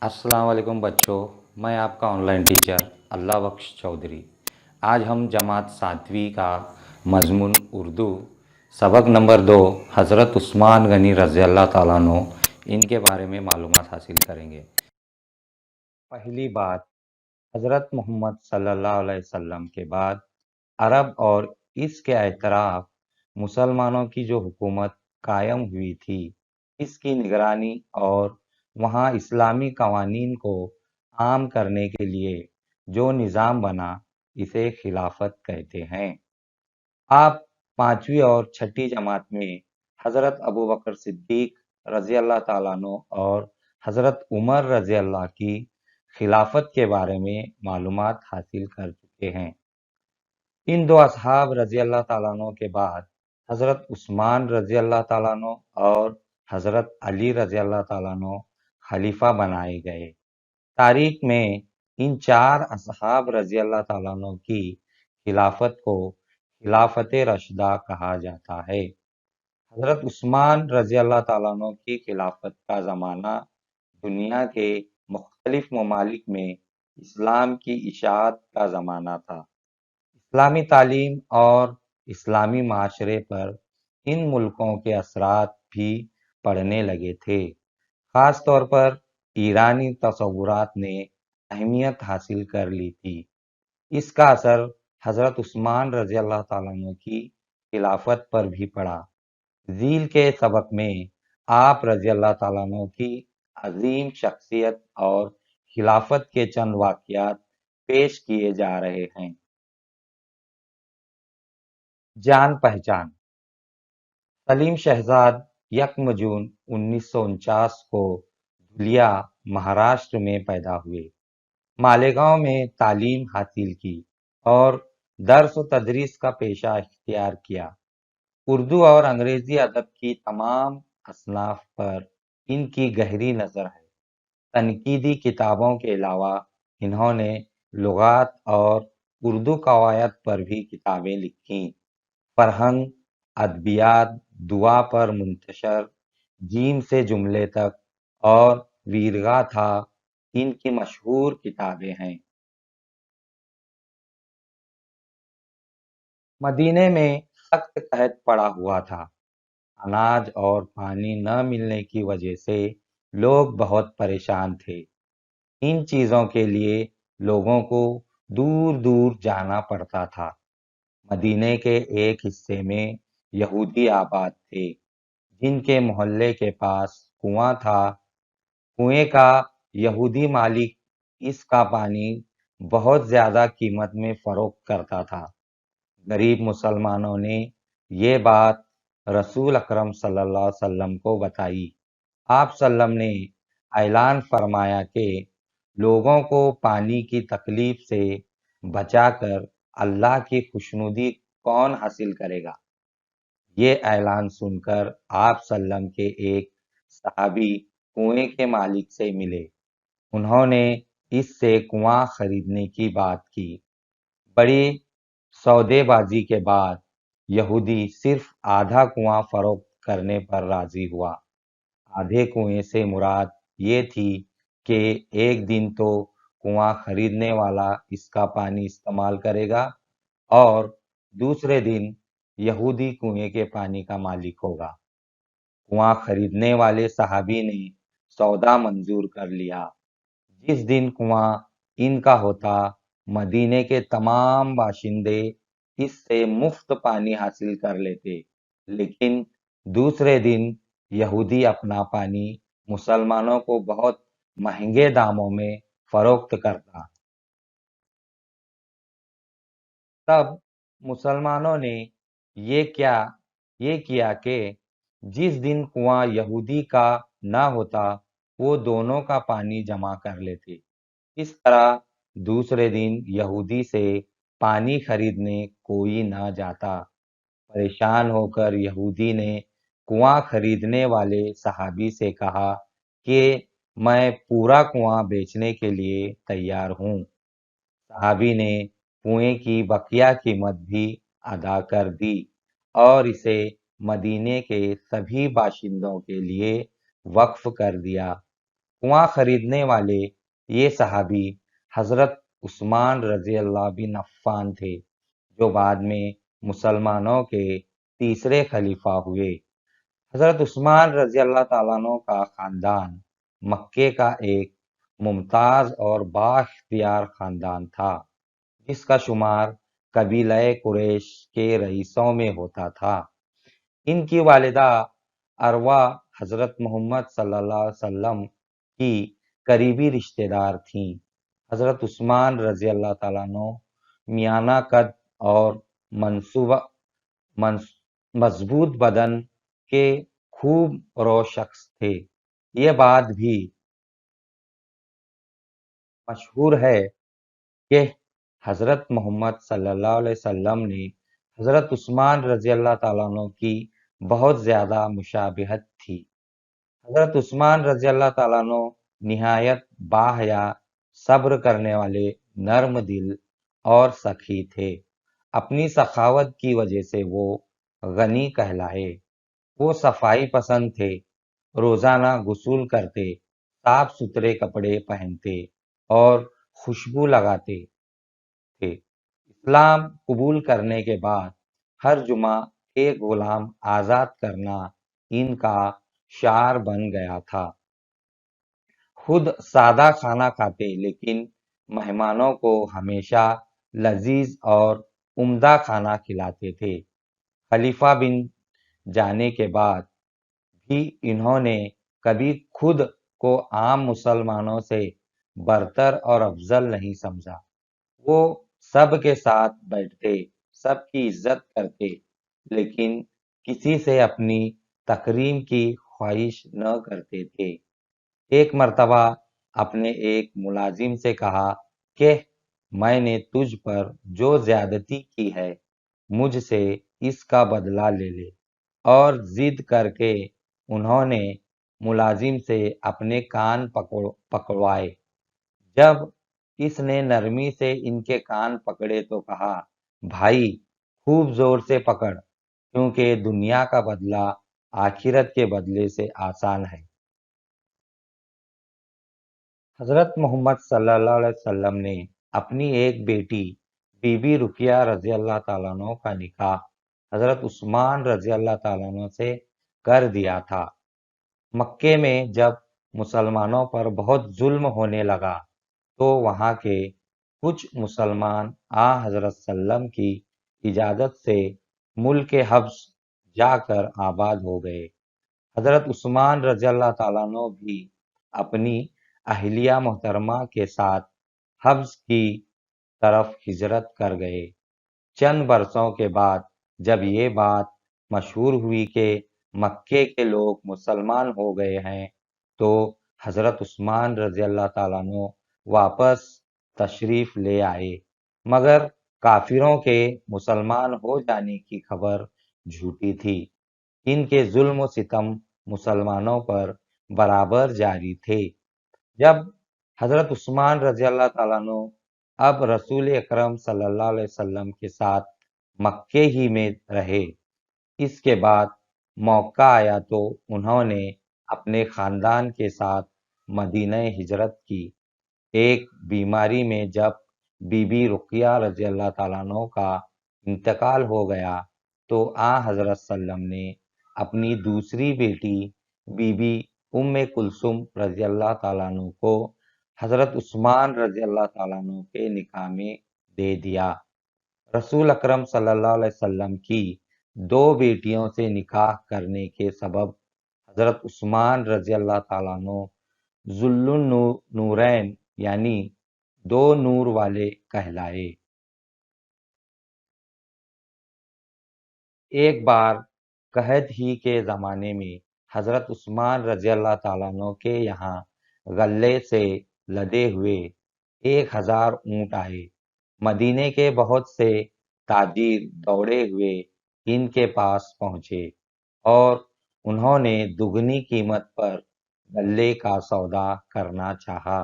अस्सलाम वालेकुम बच्चों। मैं आपका ऑनलाइन टीचर अल्लाह बख्श चौधरी। आज हम जमात सातवीं का मज़मून उर्दू सबक नंबर 2 हज़रत उस्मान गनी रज़ी अल्लाह ताला अन्हु इनके बारे में मालूमात हासिल करेंगे। पहली बात, हज़रत मोहम्मद सल्लल्लाहु अलैहि वसल्लम के बाद अरब और इसके अतराफ मुसलमानों की जो हुकूमत कायम हुई थी, इसकी निगरानी और वहाँ इस्लामी कवानीन को आम करने के लिए जो निज़ाम बना, इसे खिलाफत कहते हैं। आप पांचवी और छठी जमात में हज़रत अबू बकर सिद्दीक रज़ी अल्लाह ताला अन्हु और हज़रत उमर रज़ी अल्लाह की खिलाफत के बारे में मालूमात हासिल कर चुके हैं। इन दो असहाब रज़ी अल्लाह ताला अन्हु के बाद हज़रत उस्मान रज़ी अल्लाह ताला अन्हु और हज़रत अली रज़ी अल्लाह ताला अन्हु खलीफा बनाए गए। तारीख में इन चार असहाब रज़ी अल्लाह ताला अन्हु की खिलाफत को खिलाफत रशिदा कहा जाता है। हज़रत उस्मान रज़ी अल्लाह ताला अन्हु की खिलाफत का ज़माना दुनिया के मुख्तलिफ ममालिक में इस्लाम की इशाअत का ज़माना था। इस्लामी तालीम और इस्लामी माशरे पर इन मुल्कों के असरात भी पड़ने लगे थे। ख़ास तौर पर ईरानी तसव्वुरात ने अहमियत हासिल कर ली थी। इसका असर हज़रत उस्मान रज़ी अल्लाह ताला अन्हु की खिलाफत पर भी पड़ा। ज़ील के सबक में आप रज़ी अल्लाह ताला अन्हु की अजीम शख्सियत और खिलाफत के चंद वाक़यात पेश किए जा रहे हैं। जान पहचान। सलीम शहजाद यकम जून 1949 को धुलिया, महाराष्ट्र में पैदा हुए। मालेगांव में तालीम हासिल की और दर्स व तदरीस का पेशा इख्तियार किया। उर्दू और अंग्रेजी अदब की तमाम असनाफ पर इनकी गहरी नज़र है। तनकीदी किताबों के अलावा इन्होंने लुगात और उर्दू कवायद पर भी किताबें लिखीं। फरहंग, अदबियात, दुआ पर मुंतशर, जीम से जुमले तक और वीरगाथा इनकी मशहूर किताबें हैं। मदीने में सख्त कहत पड़ा हुआ था। अनाज और पानी न मिलने की वजह से लोग बहुत परेशान थे। इन चीज़ों के लिए लोगों को दूर दूर जाना पड़ता था। मदीने के एक हिस्से में यहूदी आबाद थे, जिनके मोहल्ले के पास कुआं था। कुएं का यहूदी मालिक इसका पानी बहुत ज्यादा कीमत में फरोख्त करता था। गरीब मुसलमानों ने ये बात रसूल अकरम सल्लल्लाहु अलैहि वसल्लम को बताई। आप सल्लम ने ऐलान फरमाया कि लोगों को पानी की तकलीफ से बचाकर अल्लाह की खुशनुदी कौन हासिल करेगा। ये ऐलान सुनकर आप सल्लम के एक सहाबी कुएं के मालिक से मिले। उन्होंने इससे कुआं खरीदने की बात की। बड़ी सौदेबाजी के बाद यहूदी सिर्फ आधा कुआं फरोख्त करने पर राजी हुआ। आधे कुएं से मुराद ये थी कि एक दिन तो कुआं खरीदने वाला इसका पानी इस्तेमाल करेगा और दूसरे दिन यहूदी कुएं के पानी का मालिक होगा। कुआं खरीदने वाले सहाबी ने सौदा मंजूर कर लिया। जिस दिन कुआं इनका होता, मदीने के तमाम बाशिंदे इससे मुफ्त पानी हासिल कर लेते। लेकिन दूसरे दिन यहूदी अपना पानी मुसलमानों को बहुत महंगे दामों में फरोख्त करता। तब मुसलमानों ने ये क्या ये किया कि जिस दिन कुआं यहूदी का न होता, वो दोनों का पानी जमा कर लेते। इस तरह दूसरे दिन यहूदी से पानी खरीदने कोई न जाता। परेशान होकर यहूदी ने कुआं खरीदने वाले सहाबी से कहा कि मैं पूरा कुआं बेचने के लिए तैयार हूँ। सहाबी ने कुएं की बकिया कीमत भी अदा कर दी और इसे मदीने के सभी बाशिंदों के लिए वक्फ कर दिया। کنواں خریدنے والے یہ صحابی حضرت عثمان رضی اللہ بن عفان تھے، جو بعد میں مسلمانوں کے تیسرے خلیفہ ہوئے۔ حضرت عثمان رضی اللہ تعالیٰ عنہ کا خاندان مکے کا ایک ممتاز اور بااختیار خاندان تھا، جس کا شمار قبیلہ قریش کے رئیسوں میں ہوتا تھا۔ ان کی والدہ عروہ حضرت محمد صلی اللہ علیہ وسلم کی قریبی رشتہ دار تھیں۔ حضرت عثمان رضی اللہ تعالیٰ عنہ میانہ قد اور مضبوط بدن کے خوب رو شخص تھے۔ یہ بات بھی مشہور ہے کہ حضرت محمد صلی اللہ علیہ وسلم نے حضرت عثمان رضی اللہ تعالیٰ عنہ کی بہت زیادہ مشابہت تھی۔ حضرت عثمان رضی اللہ تعالیٰ عنہ نہایت باحیا، صبر کرنے والے، نرم دل اور سخی تھے۔ اپنی سخاوت کی وجہ سے وہ غنی کہلائے۔ وہ صفائی پسند تھے، روزانہ غسل کرتے، صاف ستھرے کپڑے پہنتے اور خوشبو لگاتے تھے۔ اسلام قبول کرنے کے بعد ہر جمعہ ایک غلام آزاد کرنا ان کا شعار بن گیا تھا۔ خود سادہ کھانا کھاتے، لیکن مہمانوں کو ہمیشہ لذیذ اور عمدہ کھانا کھلاتے تھے۔ خلیفہ بن جانے کے بعد بھی انہوں نے کبھی خود کو عام مسلمانوں سے برتر اور افضل نہیں سمجھا۔ وہ سب کے ساتھ بیٹھتے، سب کی عزت کرتے، لیکن کسی سے اپنی تکریم کی خواہش نہ کرتے تھے۔ ایک مرتبہ اپنے ایک ملازم سے کہا کہ میں نے تجھ پر جو زیادتی کی ہے، مجھ سے اس کا بدلہ لے لے، اور ضد کر کے انہوں نے ملازم سے اپنے کان پکڑوائے۔ جب اس نے نرمی سے ان کے کان پکڑے تو کہا، بھائی خوب زور سے پکڑ، کیونکہ دنیا کا بدلہ آخرت کے بدلے سے آسان ہے۔ حضرت محمد صلی اللہ علیہ وسلم نے اپنی ایک بیٹی بی بی رقیہ رضی اللہ تعالیٰ عنہ کا نکاح حضرت عثمان رضی اللہ تعالیٰ عنہ سے کر دیا تھا۔ مکے میں جب مسلمانوں پر بہت ظلم ہونے لگا تو وہاں کے کچھ مسلمان حضرت صلی اللہ علیہ وسلم کی اجازت سے ملک حبش جا کر آباد ہو گئے۔ حضرت عثمان رضی اللہ تعالیٰ عنہ بھی اپنی اہلیہ محترمہ کے ساتھ حبش کی طرف ہجرت کر گئے۔ چند برسوں کے بعد جب یہ بات مشہور ہوئی کہ مکے کے لوگ مسلمان ہو گئے ہیں، تو حضرت عثمان رضی اللہ تعالیٰ عنہ واپس تشریف لے آئے، مگر کافروں کے مسلمان ہو جانے کی خبر جھوٹی تھی۔ ان کے ظلم و ستم مسلمانوں پر برابر جاری تھے۔ جب حضرت عثمان رضی اللہ تعالیٰ عنہ اب رسول اکرم صلی اللہ علیہ وسلم کے ساتھ مکے ہی میں رہے، اس کے بعد موقع آیا تو انہوں نے اپنے خاندان کے ساتھ مدینہ ہجرت کی۔ ایک بیماری میں جب بی بی رقیہ رضی اللہ تعالیٰ عنہ کا انتقال ہو گیا تو حضرت صلی اللہ علیہ وسلم نے اپنی دوسری بیٹی بی بی ام کلثوم رضی اللہ تعالیٰ عنہ کو حضرت عثمان رضی اللہ تعالیٰ عنہ کے نکاح میں دے دیا۔ رسول اکرم صلی اللہ علیہ وسلم کی دو بیٹیوں سے نکاح کرنے کے سبب حضرت عثمان رضی اللہ تعالیٰ عنہ ذو النورین یعنی دو نور والے کہلائے۔ ایک بار قحط ہی کے زمانے میں حضرت عثمان رضی اللہ تعالیٰ عنہ کے یہاں غلے سے لدے ہوئے 1000 اونٹ آئے۔ مدینے کے بہت سے تاجر دوڑے ہوئے ان کے پاس پہنچے اور انہوں نے دگنی قیمت پر غلے کا سودا کرنا چاہا۔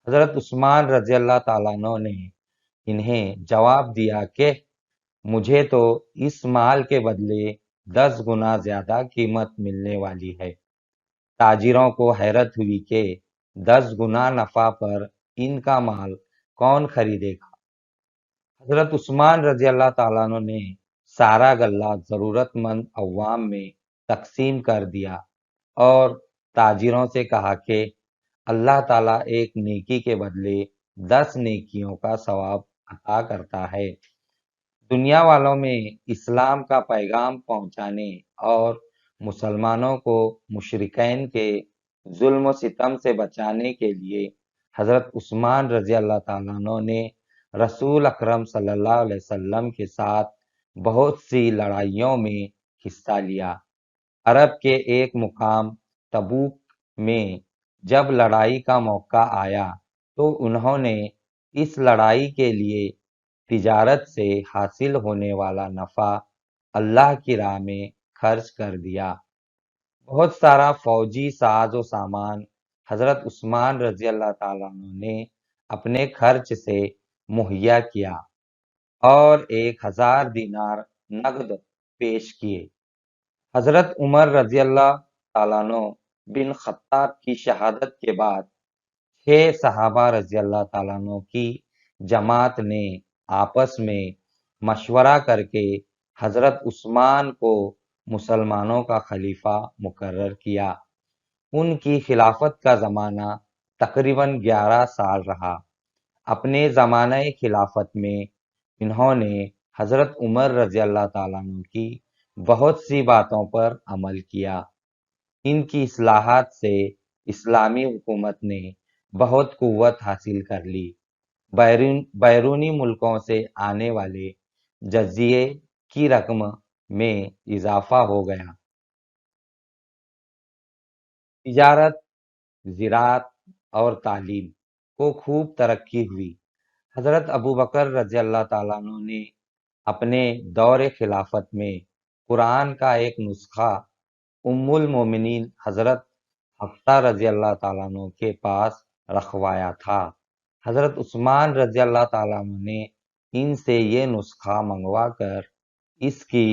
حضرت عثمان رضی اللہ تعالیٰ عنہ نے انہیں جواب دیا کہ مجھے تو اس مال کے بدلے 10 گنا زیادہ قیمت ملنے والی ہے۔ تاجروں کو حیرت ہوئی کہ 10 गुना नफा पर इनका माल कौन खरीदेगा। हजरत उस्मान रजी अल्लाह ताला अन्हु ने सारा गल्ला जरूरतमंद अवाम में तकसीम कर दिया और ताजिरों से कहा कि अल्लाह ताला एक नेकी के बदले 10 नेकियों का सवाब अता करता है। दुनिया वालों में इस्लाम का पैगाम पहुंचाने और मुसलमानों को मुशरिकैन के जुल्म सितम से बचाने के लिए हजरत उस्मान रजी अल्लाह ताला अन्हु ने रसूल अकरम सल्लल्लाहु अलैहि वसल्लम के साथ बहुत सी लड़ाइयों में हिस्सा लिया। अरब के एक मुकाम तबूक में जब लड़ाई का मौका आया तो उन्होंने इस लड़ाई के लिए तिजारत से हासिल होने वाला नफा अल्लाह की राह में खर्च कर दिया। बहुत सारा फौजी साज और सामान हजरत उस्मान रजी अल्लाह ताला अन्हु ने अपने खर्च से मुहैया किया और 1000 दिनार नगद पेश किए। हजरत उमर रजी अल्लाह ताला अन्हु बिन खत्ताब की शहादत के बाद 6 सहाबा रजी अल्लाह ताला अन्हु की जमात ने आपस में मशवरा करके हजरत उस्मान को मुसलमानों का खलीफा मुकर्रर किया। उनकी खिलाफत का जमाना तकरीबन 11 साल रहा। अपने जमाने खिलाफत में इन्होंने हजरत उमर रजी अल्लाह ताला अन्हु की बहुत सी बातों पर अमल किया। इनकी इस्लाहात से इस्लामी हुकूमत ने बहुत कुव्वत हासिल कर ली। बैरूनी मुल्कों से आने वाले जजिये की रकम में इजाफा हो गया। तिजारत, ज़राअत और तालीम को खूब तरक्की हुई। हजरत अबू बकर रजी अल्लाह ताला अन्हु ने अपने दौर खिलाफत में कुरान का एक नुस्खा उम्मुल मोमिनीन हजरत हफ्सा रजी अल्लाह ताला अन्हु के पास रखवाया था। हजरत उस्मान रजी अल्लाह ताला अन्हु ने इनसे ये नुस्खा मंगवा कर इसकी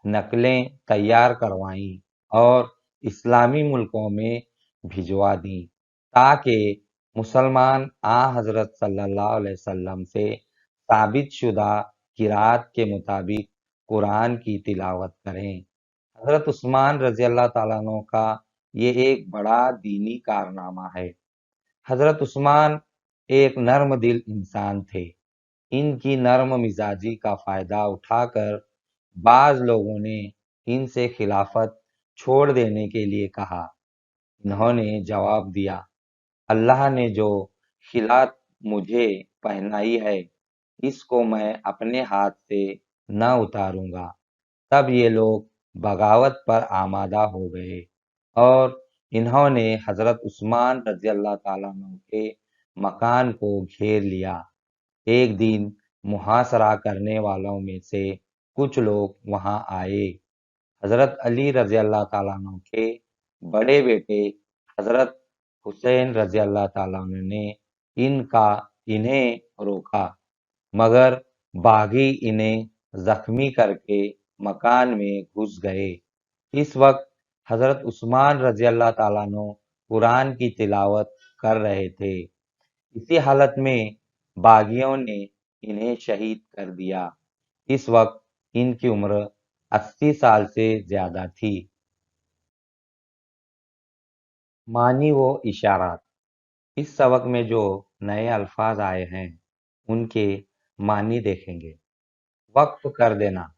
नकलें तैयार करवाईं और इस्लामी मुल्कों में भिजवा दी ताकि मुसलमान आ हजरत सल्लल्लाहु अलैहि वसल्लम से साबित शुदा किरात के मुताबिक कुरान की तिलावत करें। हजरत उस्मान रजी अल्लाह ताला अन्हु का ये एक बड़ा दीनी कारनामा है। हजरत उस्मान एक नर्म दिल इंसान थे। इनकी नर्म मिजाजी का फायदा उठाकर बाज लोगों ने इनसे खिलाफत छोड़ देने के लिए कहा। इन्होंने जवाब दिया, अल्लाह ने जो खिलात मुझे पहनाई है इसको मैं अपने हाथ से न उतारूंगा। तब ये लोग बगावत पर आमादा हो गए और इन्होंने हजरत उस्मान रजी अल्लाह ताला अन्हु के मकान को घेर लिया। एक दिन मुहासरा करने वालों में से कुछ लोग वहां आए। हजरत अली रजी अल्लाह ताला अन्हु के बड़े बेटे हजरत हुसैन रजी अल्लाह ताला अन्हु ने इन्हें रोका, मगर बागी इन्हें जख्मी करके मकान में घुस गए। इस वक्त हजरत उस्मान रजी अल्लाह ताला अन्हु कुरान की तिलावत कर रहे थे। इसी हालत में बागियों ने इन्हें शहीद कर दिया। इस वक्त इनकी उम्र 80 साल से ज्यादा थी। मानी व इशारात। इस सबक में जो नए अल्फाज आए हैं उनके मानी देखेंगे। वक्फ कर देना,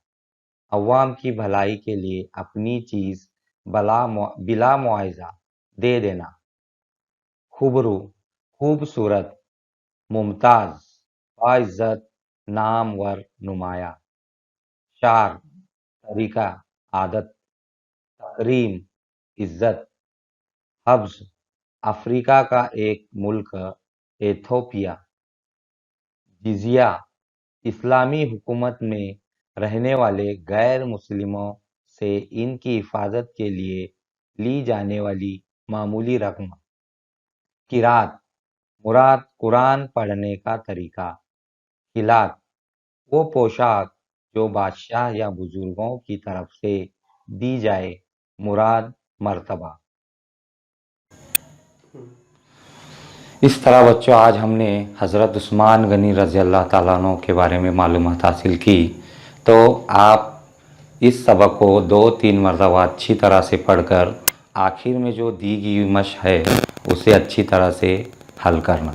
अवाम की भलाई के लिए अपनी चीज बिला मुआवजा दे देना। खुबरू, खूबसूरत, मुमताज, बाइज्जत, नामवर, नुमाया। शार, तरीका, आदत। तकरीम, इज्जत। हब्स, अफ्रीका का एक मुल्क एथोपिया। जिजिया, इस्लामी हुकूमत में रहने वाले गैर मुस्लिमों से इनकी हिफाजत के लिए ली जाने वाली मामूली रकम। किरात, मुराद कुरान पढ़ने का तरीका। खिलात, वो पोशाक जो बादशाह या बुजुर्गों की तरफ से दी जाए। मुराद मर्तबा। اس طرح بچوں آج ہم نے حضرت عثمان غنی رضی اللہ تعالیٰ عنہ کے بارے میں معلومات حاصل کی، تو آپ اس سبق کو 2-3 مرتبہ اچھی طرح سے پڑھ کر آخر میں جو دی گئی مشق ہے اسے اچھی طرح سے حل کرنا۔